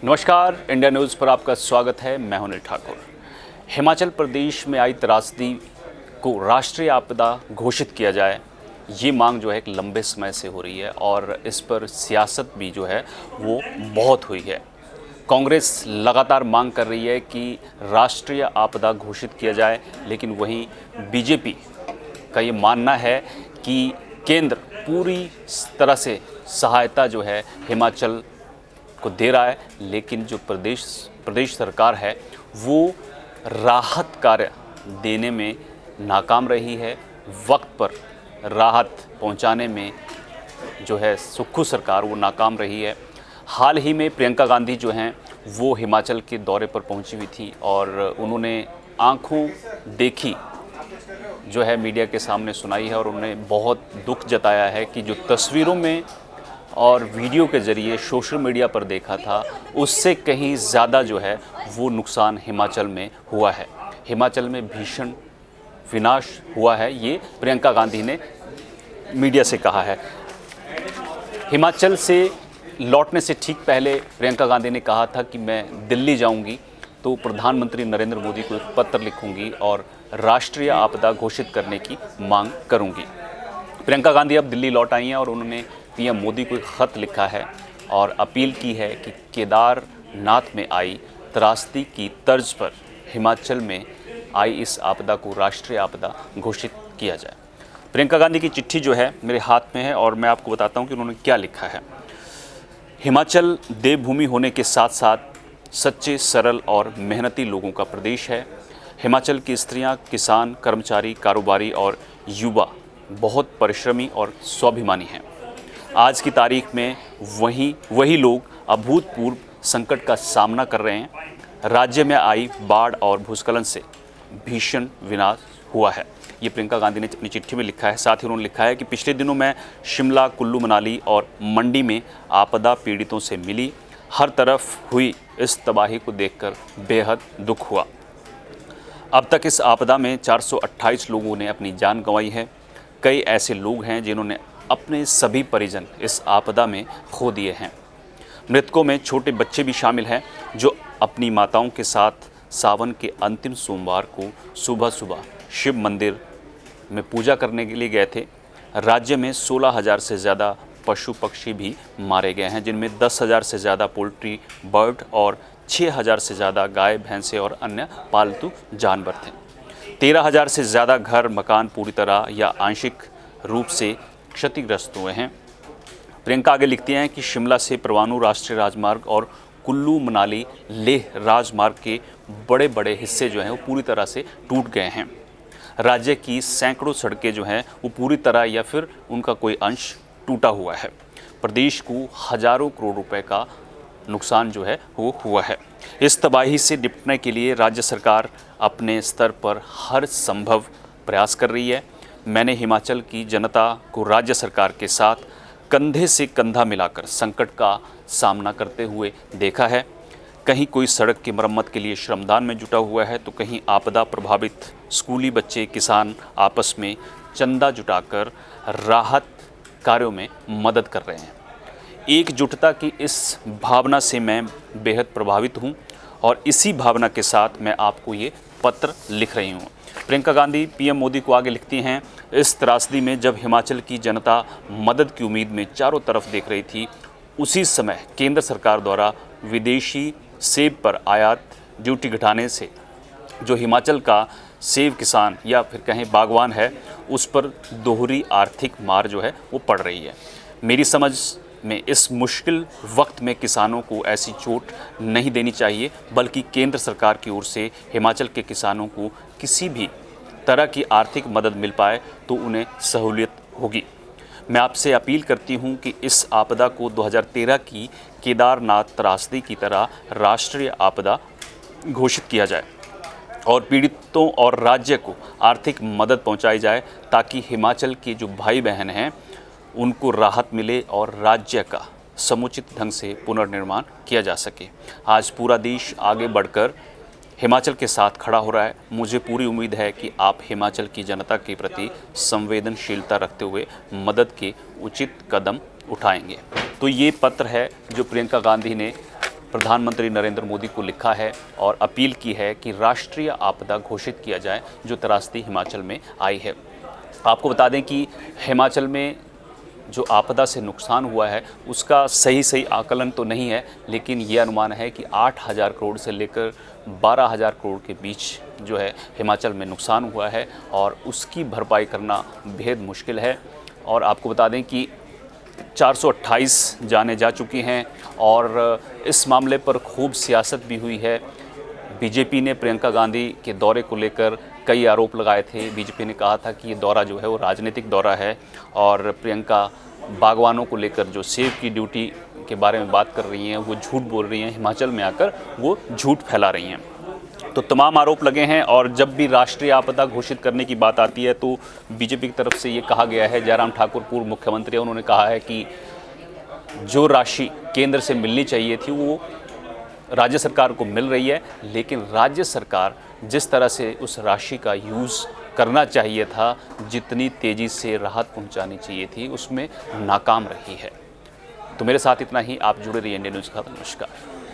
नमस्कार, India news पर आपका स्वागत है। मैं हूं अनिल ठाकुर। हिमाचल प्रदेश में आई त्रासदी को राष्ट्रीय आपदा घोषित किया जाए, ये मांग जो है एक लंबे समय से हो रही है और इस पर सियासत भी जो है वो बहुत हुई है। कांग्रेस लगातार मांग कर रही है कि राष्ट्रीय आपदा घोषित किया जाए, लेकिन वहीं बीजेपी का ये मानना है कि केंद्र पूरी तरह से सहायता जो है हिमाचल को दे रहा है, लेकिन जो प्रदेश सरकार है वो राहत कार्य देने में नाकाम रही है। वक्त पर राहत पहुंचाने में जो है सुक्खू सरकार वो नाकाम रही है। हाल ही में प्रियंका गांधी जो हैं वो हिमाचल के दौरे पर पहुंची हुई थी और उन्होंने आंखों देखी जो है मीडिया के सामने सुनाई है और उन्होंने बहुत दुख जताया है कि जो तस्वीरों में और वीडियो के ज़रिए सोशल मीडिया पर देखा था, उससे कहीं ज़्यादा जो है वो नुकसान हिमाचल में हुआ है। हिमाचल में भीषण विनाश हुआ है, ये प्रियंका गांधी ने मीडिया से कहा है। हिमाचल से लौटने से ठीक पहले प्रियंका गांधी ने कहा था कि मैं दिल्ली जाऊंगी तो प्रधानमंत्री नरेंद्र मोदी को एक पत्र लिखूंगी और राष्ट्रीय आपदा घोषित करने की मांग करूंगी। प्रियंका गांधी अब दिल्ली लौट आई हैं और उन्होंने पीएम मोदी को एक ख़त लिखा है और अपील की है कि केदारनाथ में आई त्रासदी की तर्ज पर हिमाचल में आई इस आपदा को राष्ट्रीय आपदा घोषित किया जाए। प्रियंका गांधी की चिट्ठी जो है मेरे हाथ में है और मैं आपको बताता हूं कि उन्होंने क्या लिखा है। हिमाचल देवभूमि होने के साथ साथ सच्चे, सरल और मेहनती लोगों का प्रदेश है। हिमाचल की स्त्रियां, किसान, कर्मचारी, कारोबारी और युवा बहुत परिश्रमी और स्वाभिमानी हैं। आज की तारीख में वही लोग अभूतपूर्व संकट का सामना कर रहे हैं। राज्य में आई बाढ़ और भूस्खलन से भीषण विनाश हुआ है, ये प्रियंका गांधी ने अपनी चिट्ठी में लिखा है। साथ ही उन्होंने लिखा है कि पिछले दिनों मैं शिमला, कुल्लू मनाली और मंडी में आपदा पीड़ितों से मिली। हर तरफ हुई इस तबाही को देखकर बेहद दुख हुआ। अब तक इस आपदा में 428 लोगों ने अपनी जान गंवाई है। कई ऐसे लोग हैं जिन्होंने अपने सभी परिजन इस आपदा में खो दिए हैं। मृतकों में छोटे बच्चे भी शामिल हैं जो अपनी माताओं के साथ सावन के अंतिम सोमवार को सुबह सुबह शिव मंदिर में पूजा करने के लिए गए थे। राज्य में 16,000 से ज़्यादा पशु पक्षी भी मारे गए हैं, जिनमें 10,000 से ज़्यादा पोल्ट्री, बर्ड और 6,000 से ज़्यादा गाय, भैंसे और अन्य पालतू जानवर थे। 13,000 से ज़्यादा घर मकान पूरी तरह या आंशिक रूप से क्षतिग्रस्त हुए हैं। प्रियंका आगे लिखती हैं कि शिमला से परवाणु राष्ट्रीय राजमार्ग और कुल्लू मनाली लेह राजमार्ग के बड़े बड़े हिस्से जो हैं वो पूरी तरह से टूट गए हैं। राज्य की सैकड़ों सड़कें जो हैं वो पूरी तरह या फिर उनका कोई अंश टूटा हुआ है। प्रदेश को हजारों करोड़ रुपए का नुकसान जो है वो हुआ है। इस तबाही से निपटने के लिए राज्य सरकार अपने स्तर पर हर संभव प्रयास कर रही है। मैंने हिमाचल की जनता को राज्य सरकार के साथ कंधे से कंधा मिलाकर संकट का सामना करते हुए देखा है। कहीं कोई सड़क की मरम्मत के लिए श्रमदान में जुटा हुआ है तो कहीं आपदा प्रभावित स्कूली बच्चे, किसान आपस में चंदा जुटाकर राहत कार्यों में मदद कर रहे हैं। एकजुटता की इस भावना से मैं बेहद प्रभावित हूं और इसी भावना के साथ मैं आपको ये पत्र लिख रही हूं। प्रियंका गांधी पीएम मोदी को आगे लिखती हैं, इस त्रासदी में जब हिमाचल की जनता मदद की उम्मीद में चारों तरफ देख रही थी, उसी समय केंद्र सरकार द्वारा विदेशी सेब पर आयात ड्यूटी घटाने से जो हिमाचल का सेब किसान या फिर कहें बागवान है, उस पर दोहरी आर्थिक मार जो है वो पड़ रही है। मेरी समझ में इस मुश्किल वक्त में किसानों को ऐसी चोट नहीं देनी चाहिए, बल्कि केंद्र सरकार की ओर से हिमाचल के किसानों को किसी भी तरह की आर्थिक मदद मिल पाए तो उन्हें सहूलियत होगी। मैं आपसे अपील करती हूं कि इस आपदा को 2013 की केदारनाथ त्रासदी की तरह राष्ट्रीय आपदा घोषित किया जाए और पीड़ितों और राज्य को आर्थिक मदद पहुंचाई जाए ताकि हिमाचल के जो भाई बहन हैं उनको राहत मिले और राज्य का समुचित ढंग से पुनर्निर्माण किया जा सके। आज पूरा देश आगे बढ़कर हिमाचल के साथ खड़ा हो रहा है। मुझे पूरी उम्मीद है कि आप हिमाचल की जनता के प्रति संवेदनशीलता रखते हुए मदद के उचित कदम उठाएंगे। तो ये पत्र है जो प्रियंका गांधी ने प्रधानमंत्री नरेंद्र मोदी को लिखा है और अपील की है कि राष्ट्रीय आपदा घोषित किया जाए जो त्रासदी हिमाचल में आई है। आपको बता दें कि हिमाचल में जो आपदा से नुकसान हुआ है उसका सही आकलन तो नहीं है, लेकिन ये अनुमान है कि 8,000 करोड़ से लेकर 12,000 करोड़ के बीच जो है हिमाचल में नुकसान हुआ है और उसकी भरपाई करना बेहद मुश्किल है। और आपको बता दें कि 428 जानें जा चुकी हैं और इस मामले पर खूब सियासत भी हुई है। बीजेपी ने प्रियंका गांधी के दौरे को लेकर कई आरोप लगाए थे। बीजेपी ने कहा था कि ये दौरा जो है वो राजनीतिक दौरा है और प्रियंका बागवानों को लेकर जो सेब की ड्यूटी के बारे में बात कर रही हैं वो झूठ बोल रही हैं, हिमाचल में आकर वो झूठ फैला रही हैं। तो तमाम आरोप लगे हैं और जब भी राष्ट्रीय आपदा घोषित करने की बात आती है तो बीजेपी की तरफ से ये कहा गया है, जयराम ठाकुर पूर्व मुख्यमंत्री, उन्होंने कहा है कि जो राशि केंद्र से मिलनी चाहिए थी वो राज्य सरकार को मिल रही है, लेकिन राज्य सरकार जिस तरह से उस राशि का यूज़ करना चाहिए था, जितनी तेज़ी से राहत पहुंचानी चाहिए थी, उसमें नाकाम रही है। तो मेरे साथ इतना ही। आप जुड़े रहिए इंडियन न्यूज़ का। नमस्कार।